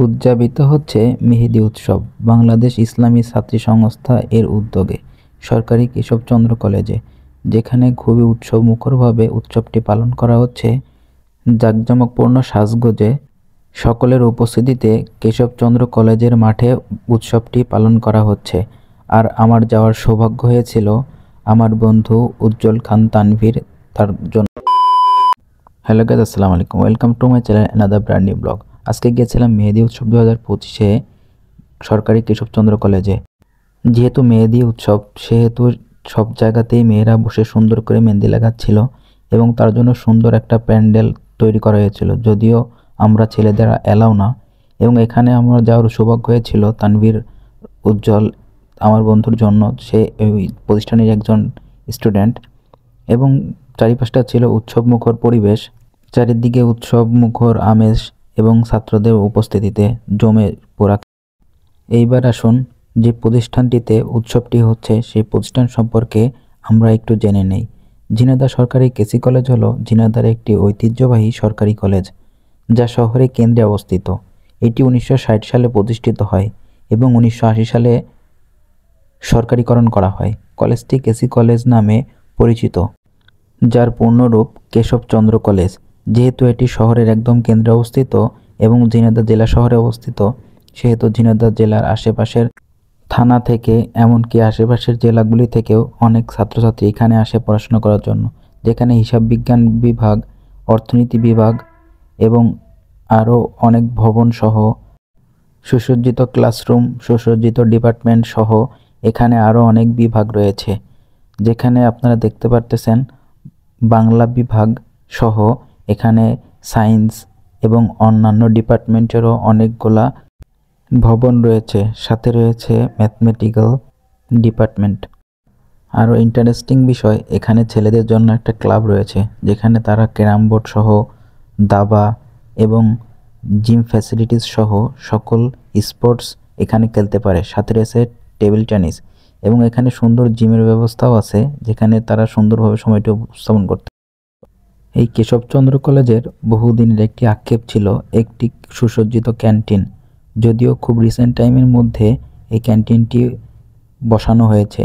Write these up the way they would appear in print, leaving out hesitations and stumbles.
উদযাপিত হচ্ছে মেহেদী উৎসব। বাংলাদেশ ইসলামী ছাত্রী সংস্থা এর উদ্যোগে সরকারি কেশবচন্দ্র কলেজে, যেখানে খুবই উৎসবমুখরভাবে উৎসবটি পালন করা হচ্ছে। জাঁকজমকপূর্ণ সাজগোজে সকলের উপস্থিতিতে কেশবচন্দ্র কলেজের মাঠে উৎসবটি পালন করা হচ্ছে। আর আমার যাওয়ার সৌভাগ্য হয়েছিল আমার বন্ধু উজ্জ্বল খান তানভীর তার জন্য। হ্যালো গাইস, আসসালামু আলাইকুম, welcome to my channel another brand new blog. আজকে গিয়েছিলাম মেহেদী উৎসব 2025-এ সরকারি কেশবচন্দ্র কলেজে। যেহেতু মেহেদী উৎসব, সেহেতু সব জায়গাতেই মেয়েরা বসে সুন্দর করে মেহেন্দি লাগাচ্ছিল এবং তার জন্য সুন্দর একটা প্যান্ডেল তৈরি করা হয়েছিল, যদিও আমরা ছেলেদের অ্যালাউ না। এবং এখানে আমার যাওয়ার সৌভাগ্য হয়েছিল তানভীর, উজ্জ্বল আমার বন্ধুর জন্য। সে ওই প্রতিষ্ঠানের একজন স্টুডেন্ট এবং চারিপাশটা ছিল উৎসবমুখর পরিবেশ। চারিদিকে উৎসবমুখর আমেজ এবং ছাত্রদের উপস্থিতিতে জমে পড়া। এইবার আসুন, যে প্রতিষ্ঠানটিতে উৎসবটি হচ্ছে সেই প্রতিষ্ঠান সম্পর্কে আমরা একটু জেনে নেই। ঝিনাইদহ সরকারি কেসি কলেজ হলো ঝিনাইদহের একটি ঐতিহ্যবাহী সরকারি কলেজ, যা শহরে কেন্দ্রে অবস্থিত। এটি 1960 সালে প্রতিষ্ঠিত হয় এবং 1980 সালে সরকারিকরণ করা হয়। কলেজটি কেসি কলেজ নামে পরিচিত, যার পূর্ণরূপ কেশবচন্দ্র কলেজ। যেহেতু এটি শহরের একদম কেন্দ্রে অবস্থিত এবং ঝিনাইদহ জেলা শহরে অবস্থিত, সেহেতু ঝিনাইদহ জেলার আশেপাশের থানা থেকে এমনকি আশেপাশের জেলাগুলি থেকেও অনেক ছাত্রছাত্রী এখানে আসে পড়াশোনা করার জন্য, যেখানে হিসাব বিজ্ঞান বিভাগ, অর্থনীতি বিভাগ এবং আরও অনেক ভবন সহ সুসজ্জিত ক্লাসরুম, সুসজ্জিত ডিপার্টমেন্ট সহ এখানে আরও অনেক বিভাগ রয়েছে। যেখানে আপনারা দেখতে পারতেছেন বাংলা বিভাগ সহ এখানে সায়েন্স এবং অন্যান্য ডিপার্টমেন্টেরও অনেকগুলা ভবন রয়েছে, সাথে রয়েছে ম্যাথমেটিক্যাল ডিপার্টমেন্ট। আরও ইন্টারেস্টিং বিষয়, এখানে ছেলেদের জন্য একটা ক্লাব রয়েছে, যেখানে তারা ক্যারাম বোর্ড সহ দাবা এবং জিম ফ্যাসিলিটিস সহ সকল স্পোর্টস এখানে খেলতে পারে। সাথে রয়েছে টেবিল টেনিস এবং এখানে সুন্দর জিমের ব্যবস্থাও আছে, যেখানে তারা সুন্দরভাবে সময়টি উপস্থাপন করতে। এই কেশবচন্দ্র কলেজের বহুদিনের একটি আক্ষেপ ছিল একটি সুসজ্জিত ক্যান্টিন, যদিও খুব রিসেন্ট টাইমের মধ্যে এই ক্যান্টিনটি বসানো হয়েছে।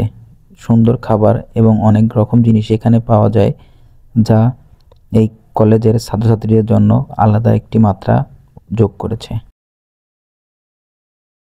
সুন্দর খাবার এবং অনেক রকম জিনিস এখানে পাওয়া যায়, যা এই কলেজের ছাত্রছাত্রীদের জন্য আলাদা একটি মাত্রা যোগ করেছে।